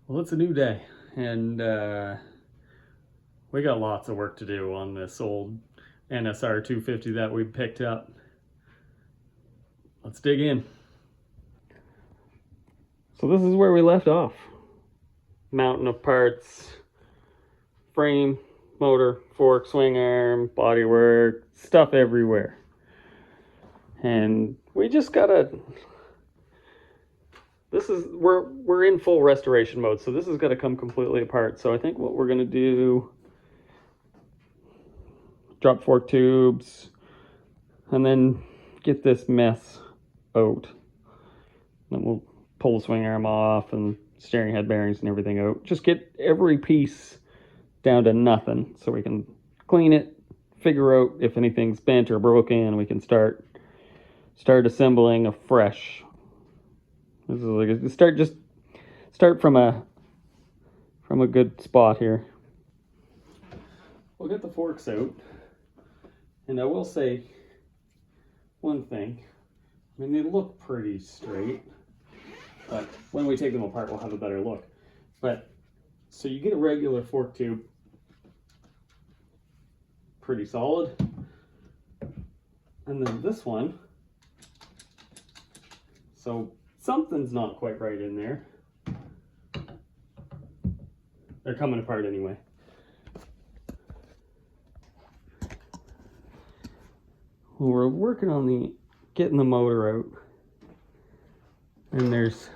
Well, it's a new day, and we got lots of work to do on this old NSR250 that we picked up. Let's dig in. So this is where we left off. Mountain of parts, frame, motor, fork, swing arm, bodywork, stuff everywhere. And we just gotta, we're in full restoration mode, so this has got to come completely apart. So I think what we're gonna do, drop fork tubes, and then get this mess out. Then we'll pull the swing arm off and steering head bearings and everything out. Just get every piece down to nothing so we can clean it, figure out if anything's bent or broken. We can start assembling afresh. This is like start from a good spot here. We'll get the forks out, and I will say one thing. I mean, they look pretty straight, but when we take them apart, we'll have a better look. But so you get a regular fork tube, pretty solid, and then this one. So something's not quite right in there. They're coming apart anyway. Well, we're working on getting the motor out, and there's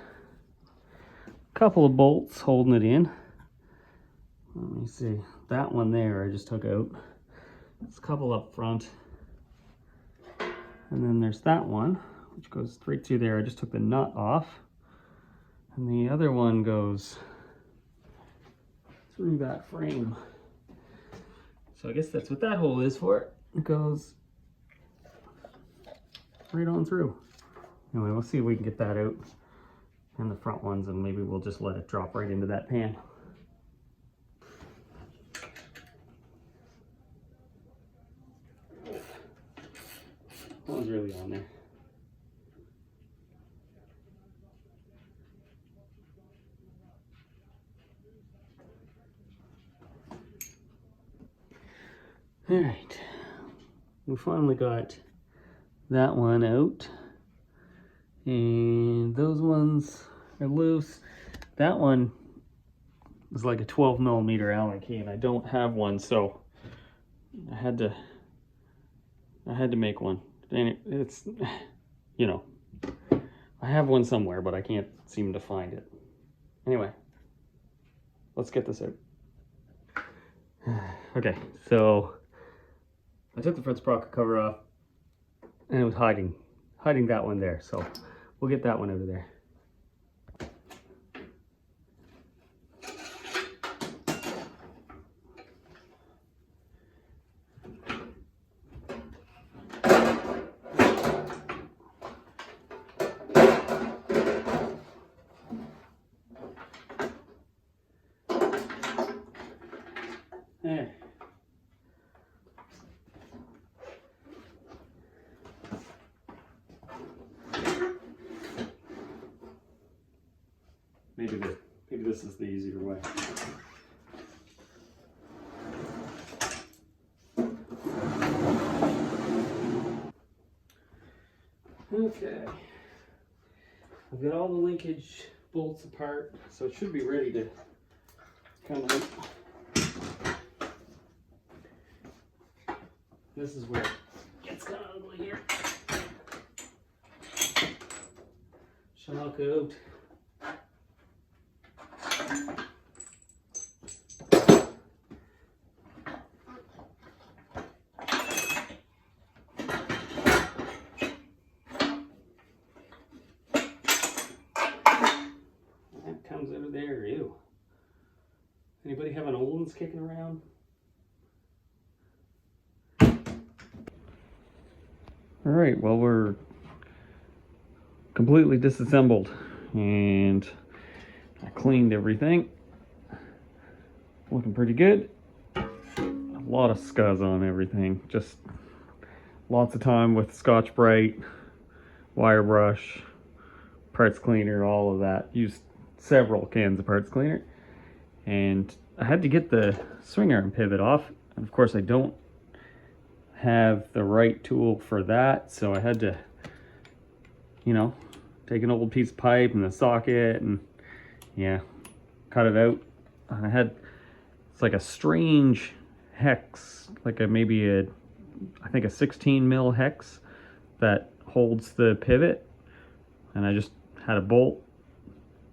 a couple of bolts holding it in. Let me see, that one there I just took out. There's a couple up front, and then there's that one which goes straight through there. I just took the nut off, and the other one goes through that frame. So I guess that's what that hole is for. It goes right on through. Anyway, we'll see if we can get that out, and the front ones, and maybe we'll just let it drop right into that pan. That one's really on there. All right, we finally got that one out, and those ones are loose. That one is like a 12mm Allen key, and I don't have one, so I had to make one. And it's, you know, I have one somewhere, but I can't seem to find it. Anyway, let's get this out. Okay, so I took the front sprocket cover off, and it was hiding that one there, so we'll get that one out of there. There. Maybe this is the easier way. Okay. I've got all the linkage bolts apart, so it should be ready to come out. This is where it gets kind of ugly here. Shock out. That comes out of there, ew. Anybody have an old ones kicking around? All right, well, we're completely disassembled, and I cleaned everything. Looking pretty good. A lot of scuzz on everything. Just lots of time with Scotch-Brite, wire brush, parts cleaner, all of that. Used several cans of parts cleaner, and I had to get the swing arm pivot off. And of course I don't have the right tool for that, so I had to, you know, take an old piece of pipe and the socket and yeah, cut it out. And I had, it's like a strange hex, like I think a 16 mil hex that holds the pivot, and I just had a bolt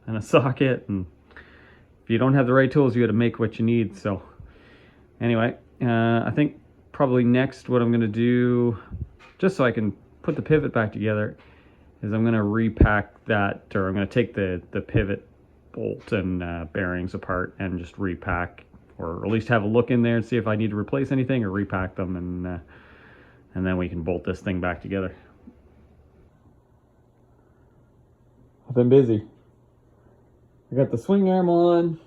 and a socket, and if you don't have the right tools, you got to make what you need. So anyway, I think probably next what I'm going to do, just so I can put the pivot back together, is I'm going to repack that, or I'm going to take the pivot bolt and bearings apart and just repack, or at least have a look in there and see if I need to replace anything or repack them, and then we can bolt this thing back together. I've been busy. I got the swing arm on,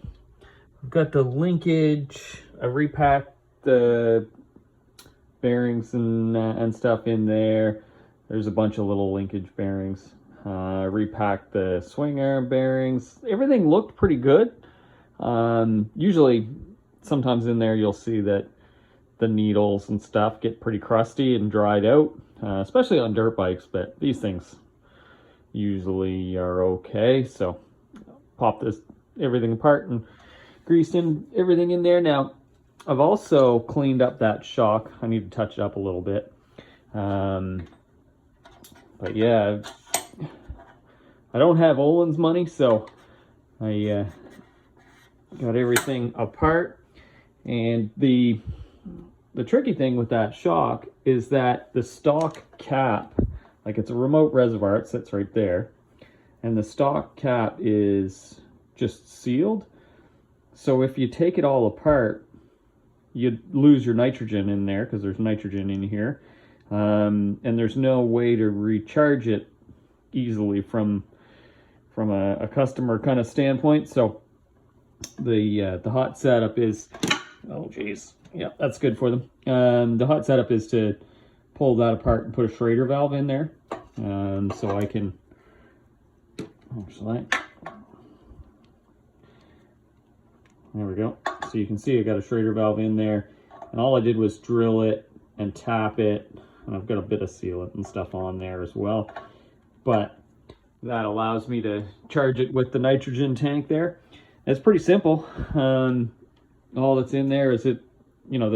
I've got the linkage, I repacked the bearings and stuff in there. There's a bunch of little linkage bearings. I repacked the swing arm bearings. Everything looked pretty good. Usually, sometimes in there you'll see that the needles and stuff get pretty crusty and dried out, especially on dirt bikes, but these things usually are okay. So pop everything apart and greased everything in there. Now I've also cleaned up that shock. I need to touch it up a little bit, but yeah, I don't have Olin's money, so I got everything apart. And the tricky thing with that shock is that the stock cap, like it's a remote reservoir, it sits right there, and the stock cap is just sealed. So if you take it all apart, you lose your nitrogen in there, because there's nitrogen in here, and there's no way to recharge it easily from a customer kind of standpoint. So the hot setup is, oh geez, yeah, that's good for them. The hot setup is to pull that apart and put a Schrader valve in there, so I can, there we go. So you can see I got a Schrader valve in there, and all I did was drill it and tap it, and I've got a bit of sealant and stuff on there as well. But that allows me to charge it with the nitrogen tank there. It's pretty simple. All that's in there is the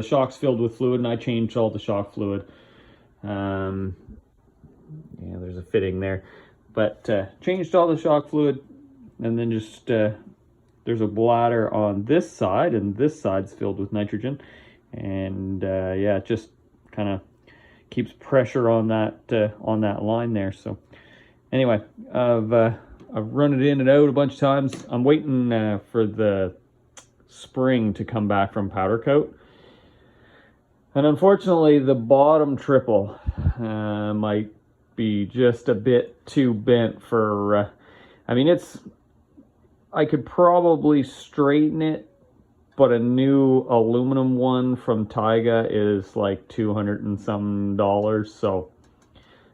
shock's filled with fluid, and I changed all the shock fluid. Yeah, there's a fitting there, but changed all the shock fluid, and then just there's a bladder on this side, and this side's filled with nitrogen, and yeah, it just kind of keeps pressure on that line there. So anyway, I've run it in and out a bunch of times. I'm waiting for the spring to come back from powder coat, and unfortunately the bottom triple might be just a bit too bent for I could probably straighten it, but a new aluminum one from Taiga is like $200 and some. So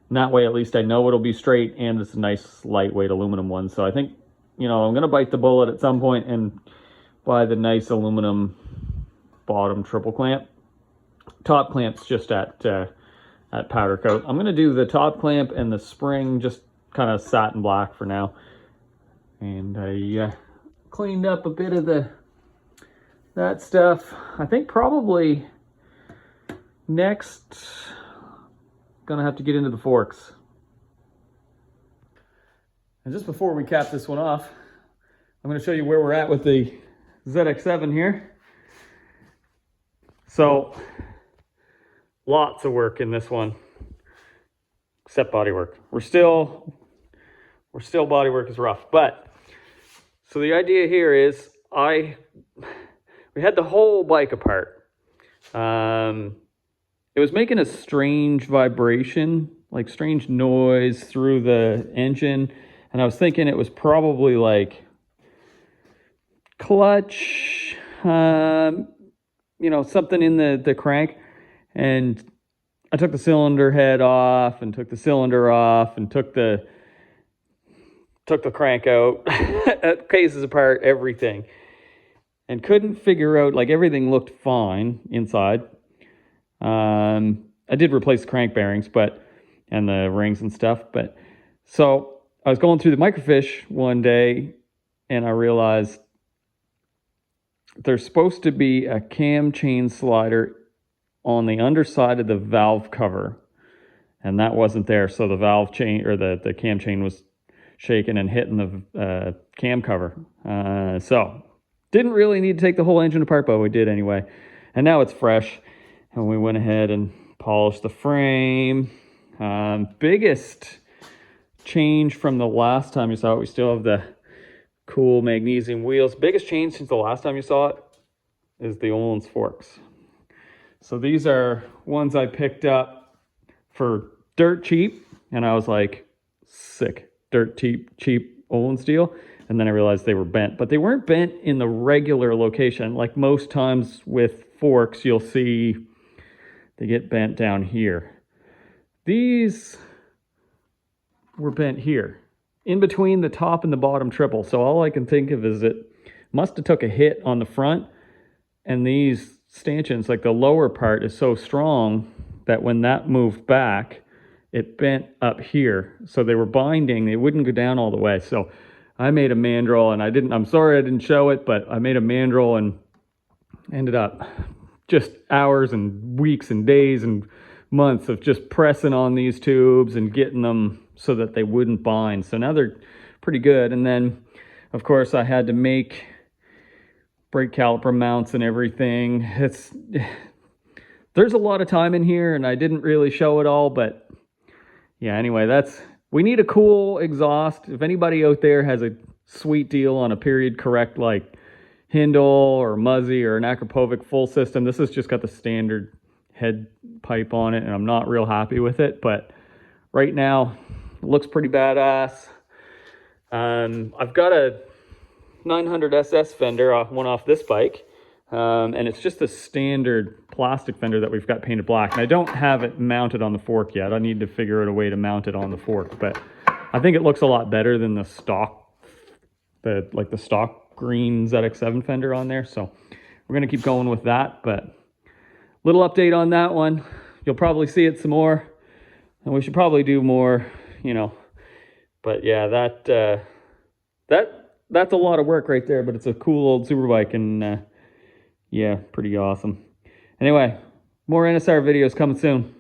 that way at least I know it'll be straight, and it's a nice lightweight aluminum one. So I think, I'm gonna bite the bullet at some point and buy the nice aluminum bottom triple clamp. Top clamp's just at powder coat. I'm gonna do the top clamp and the spring just kind of satin black for now. And I cleaned up a bit of that stuff. I think probably next gonna have to get into the forks. And just before we cap this one off, I'm gonna show you where we're at with the ZX7 here. So lots of work in this one, except body work. We're still body work is rough, but so the idea here is we had the whole bike apart. It was making a strange vibration, like strange noise through the engine, and I was thinking it was probably like clutch, something in the crank. And I took the cylinder head off and took the cylinder off and took the took the crank out, cases apart, everything, and couldn't figure out, like, everything looked fine inside. I did replace the crank bearings, and the rings and stuff, but so I was going through the microfiche one day and I realized there's supposed to be a cam chain slider on the underside of the valve cover, and that wasn't there. So the valve chain, or the cam chain, was shaking and hitting the cam cover. So didn't really need to take the whole engine apart, but we did anyway. And now it's fresh, and we went ahead and polished the frame. Biggest change from the last time you saw it, we still have the cool magnesium wheels. Biggest change since the last time you saw it is the Öhlins forks. So these are ones I picked up for dirt cheap, and I was like, sick, dirt cheap Öhlins deal. And then I realized they were bent, but they weren't bent in the regular location. Like most times with forks, you'll see they get bent down here. These were bent here, in between the top and the bottom triple. So all I can think of is it must have took a hit on the front, and these stanchions, like the lower part, is so strong that when that moved back, it bent up here. So they were binding, they wouldn't go down all the way. So I made a mandrel, and I'm sorry I didn't show it, but I made a mandrel and ended up just hours and weeks and days and months of just pressing on these tubes and getting them so that they wouldn't bind. So now they're pretty good. And then, of course, I had to make brake caliper mounts and everything. There's a lot of time in here, and I didn't really show it all, but yeah, anyway, we need a cool exhaust. If anybody out there has a sweet deal on a period correct, like Hindle or Muzzy or an Akrapovic full system, this has just got the standard head pipe on it, and I'm not real happy with it, but right now it looks pretty badass. I've got a 900 SS fender, one off this bike, and it's just a standard plastic fender that we've got painted black, and I don't have it mounted on the fork yet. I need to figure out a way to mount it on the fork, but I think it looks a lot better than the stock green ZX7 fender on there, so we're gonna keep going with that. But little update on that one. You'll probably see it some more, and we should probably do more, but yeah, that's a lot of work right there, but it's a cool old Superbike, and yeah, pretty awesome. Anyway, more NSR videos coming soon.